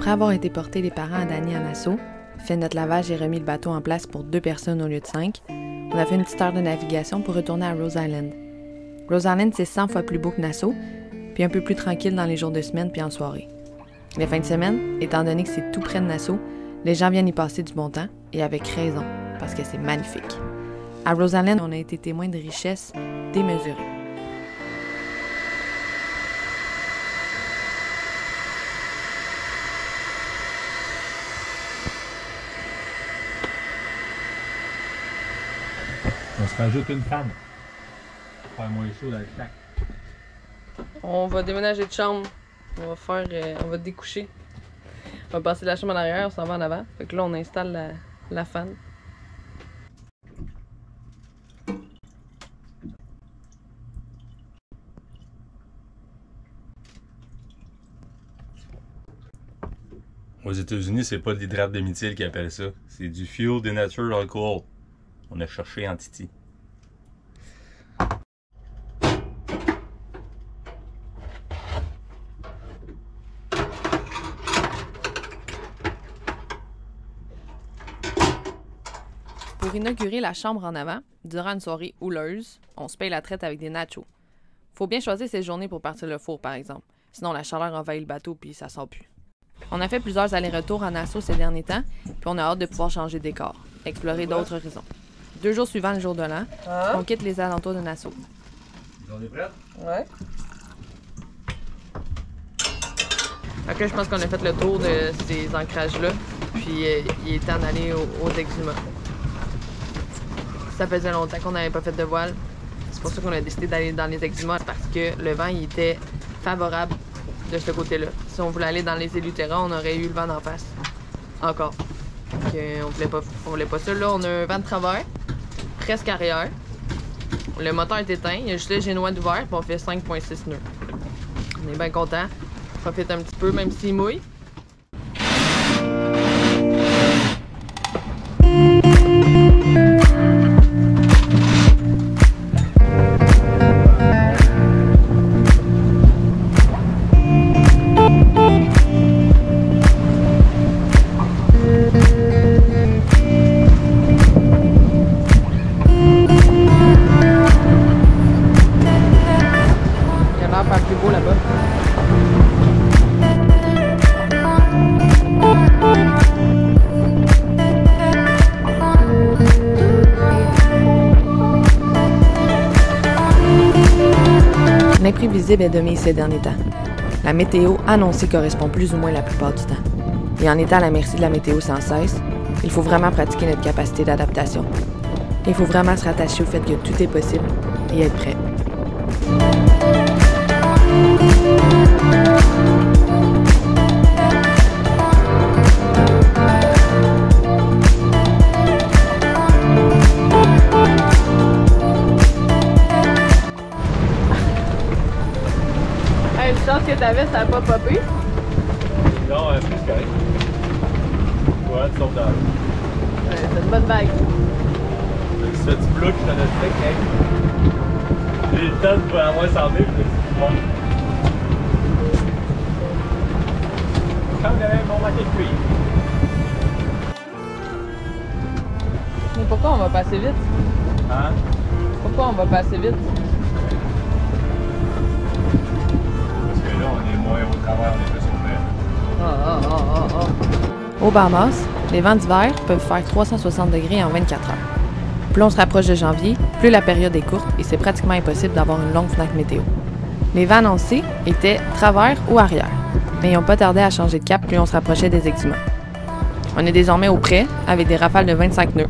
Après avoir été portés les parents à Danny à Nassau, fait notre lavage et remis le bateau en place pour 2 personnes au lieu de 5, on a fait une petite heure de navigation pour retourner à Rose Island. Rose Island, c'est 100 fois plus beau que Nassau, puis un peu plus tranquille dans les jours de semaine puis en soirée. Les fins de semaine, étant donné que c'est tout près de Nassau, les gens viennent y passer du bon temps, et avec raison, parce que c'est magnifique. À Rose Island, on a été témoins de richesses démesurées. On se rajoute une femme pour faire moins chaud dans le sac. On va déménager de chambre. On va découcher. On va passer de la chambre en arrière, on s'en va en avant. Fait que là, on installe la fan. Aux États-Unis, c'est pas de l'hydrate de méthyle qu'ils appellent ça. C'est du fuel denatured alcohol. On a cherché en Titi. Pour inaugurer la chambre en avant, durant une soirée houleuse, on se paye la traite avec des nachos. Faut bien choisir ses journées pour partir le four, par exemple. Sinon, la chaleur envahit le bateau puis ça sort plus. On a fait plusieurs allers-retours en Nassau ces derniers temps, puis on a hâte de pouvoir changer de décor, explorer d'autres horizons. 2 jours suivant le jour de l'an, on quitte les alentours de Nassau. On est prêts? Ouais. Ok, je pense qu'on a fait le tour de ces ancrages-là, puis il est temps d'aller aux exhumats. Ça faisait longtemps qu'on n'avait pas fait de voile. C'est pour ça qu'on a décidé d'aller dans les exhumats, parce que le vent il était favorable de ce côté-là. Si on voulait aller dans les Eleuthera, on aurait eu le vent d'en face. Encore. Donc, on voulait pas ça. Là, on a un vent de travers, presque arrière. Le moteur est éteint, il y a juste le génois d'ouvert, puis on fait 5,6 nœuds. On est bien content. On profite un petit peu, même s'il mouille. L'imprévisible est dominé ces derniers temps. La météo annoncée correspond plus ou moins la plupart du temps. Et en étant à la merci de la météo sans cesse, il faut vraiment pratiquer notre capacité d'adaptation. Il faut vraiment se rattacher au fait que tout est possible et être prêt. Une chance que ta veste n'a pas popé. Non, c'est correct. Ouais, tu tombes dans l'eau. C'est une bonne vague. Ce petit bloc, je t'en ai fait, hein. J'ai eu le temps de avoir 100 000, je me suis dit, bon. Quand même, on va t'écrire. Mais pourquoi on va passer vite? Hein? Pourquoi on va passer vite? Là, on est moins au travers, on est plus au vert. Au Bahamas, les vents d'hiver peuvent faire 360 degrés en 24 heures. Plus on se rapproche de janvier, plus la période est courte et c'est pratiquement impossible d'avoir une longue fenêtre météo. Les vents annoncés étaient travers ou arrière, mais ils n'ont pas tardé à changer de cap plus on se rapprochait des exhumats. On est désormais au près avec des rafales de 25 nœuds.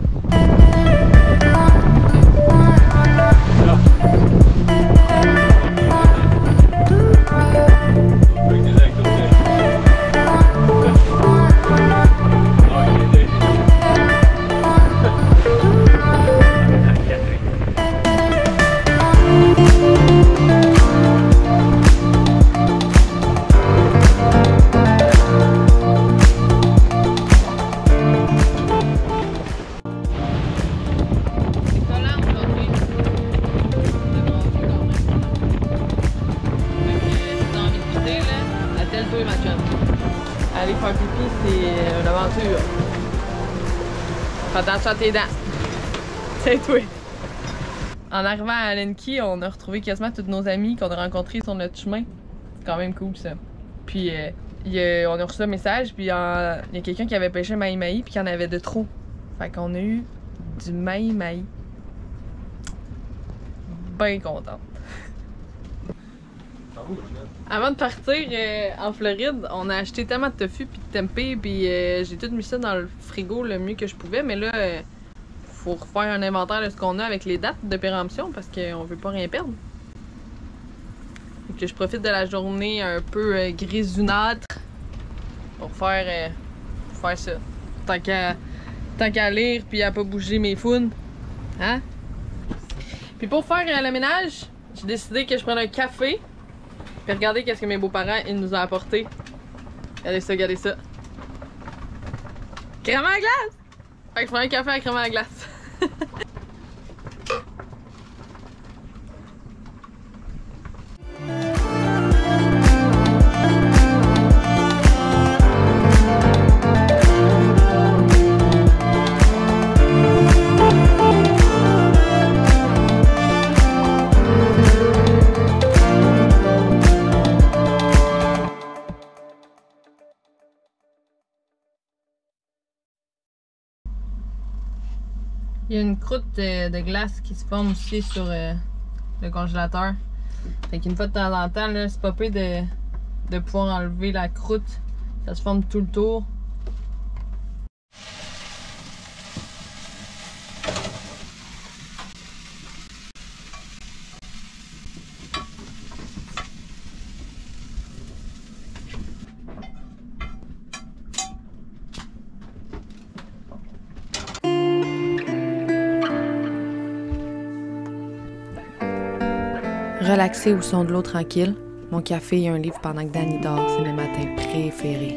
aller faire pipi, c'est une aventure. Fais attention à tes dents. C'est toi. En arrivant à Lenki, on a retrouvé quasiment tous nos amis qu'on a rencontrés sur notre chemin. C'est quand même cool ça. Puis on a reçu un message, puis il y a quelqu'un qui avait pêché mahi-mahi, puis qu'il y en avait de trop. Fait qu'on a eu du mahi-mahi. Ben contente. Avant de partir en Floride, on a acheté tellement de tofu puis de tempeh, puis j'ai tout mis ça dans le frigo le mieux que je pouvais, mais là, faut refaire un inventaire de ce qu'on a avec les dates de péremption parce qu'on veut pas rien perdre. Donc je profite de la journée un peu grisonnâtre pour faire ça. Tant qu'à lire puis à pas bouger mes founes. Hein? Puis pour faire le ménage, j'ai décidé que je prenne un café. Puis regardez qu'est-ce que mes beaux-parents ils nous ont apporté. Regardez ça, regardez ça. Crème à la glace! Fait que je prends un café à crème à la glace. Il y a une croûte de glace qui se forme aussi sur le congélateur. Fait qu'une fois de temps en temps, c'est pas peu de pouvoir enlever la croûte. Ça se forme tout le tour. Relaxé au son de l'eau tranquille, mon café et un livre pendant que Danny dort, c'est mes matins préférés.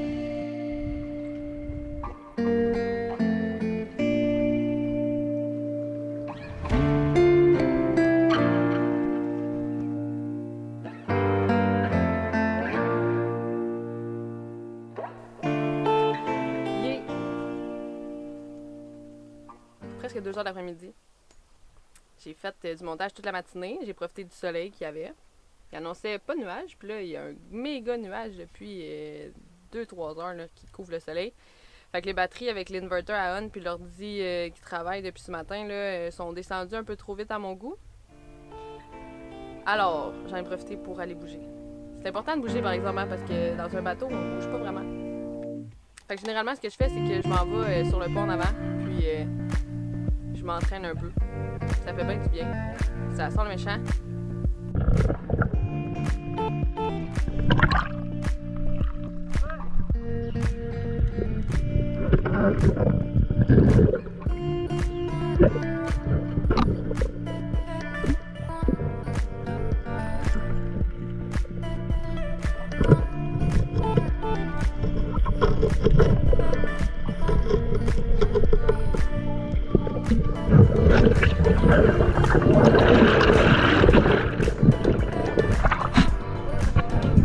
Presque 2 heures d'après-midi. J'ai fait du montage toute la matinée. J'ai profité du soleil qu'il y avait. Il annonçait pas de nuages. Puis là, il y a un méga nuage depuis 2-3 heures là, qui couvre le soleil. Fait que les batteries avec l'inverter à on puis l'ordi qui travaille depuis ce matin là, sont descendues un peu trop vite à mon goût. Alors, j'en ai profité pour aller bouger. C'est important de bouger par exemple hein, parce que dans un bateau, on bouge pas vraiment. Fait que généralement, ce que je fais, c'est que je m'en vais sur le pont en avant. Puis je m'entraîne un peu. Ça fait bien du bien. Ça sent le méchant.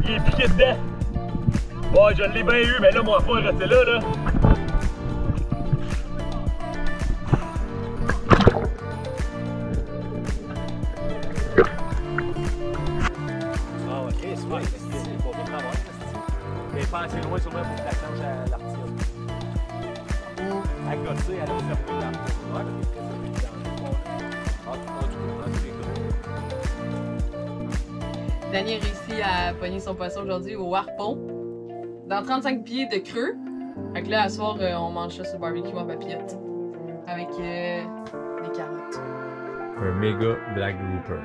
Il est piqué dedans. Ouais, je l'ai bien eu, mais là, mon frère est resté là, là. Ah, ok, c'est vrai. Il faut pas travailler. Mais pas assez loin, sûrement, pour que la change à l'artille. Ou à gosser, à l'observer dans le couloir, parce que c'est Danny a réussi à pogner son poisson aujourd'hui au harpon. Dans 35 pieds de creux. Fait que là, à soir, on mange ça sur le barbecue en papillote. Avec des carottes. Un méga black grouper.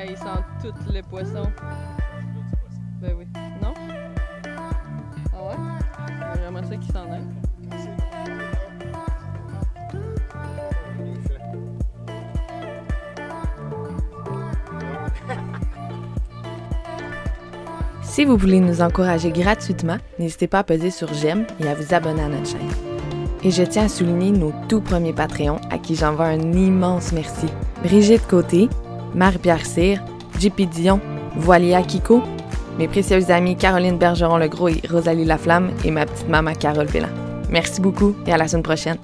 Ils sentent tous les poissons. Ben oui. Non? Ah ouais? J'aimerais ça qu'ils s'en aillent. Si vous voulez nous encourager gratuitement, n'hésitez pas à peser sur j'aime et à vous abonner à notre chaîne. Et je tiens à souligner nos tout premiers Patreons à qui j'envoie un immense merci. Brigitte Côté, Marie-Pierre Cyr, JP Dion, Voilia Kiko, mes précieuses amies Caroline Bergeron-Legros et Rosalie Laflamme et ma petite maman Carole Bellan. Merci beaucoup et à la semaine prochaine.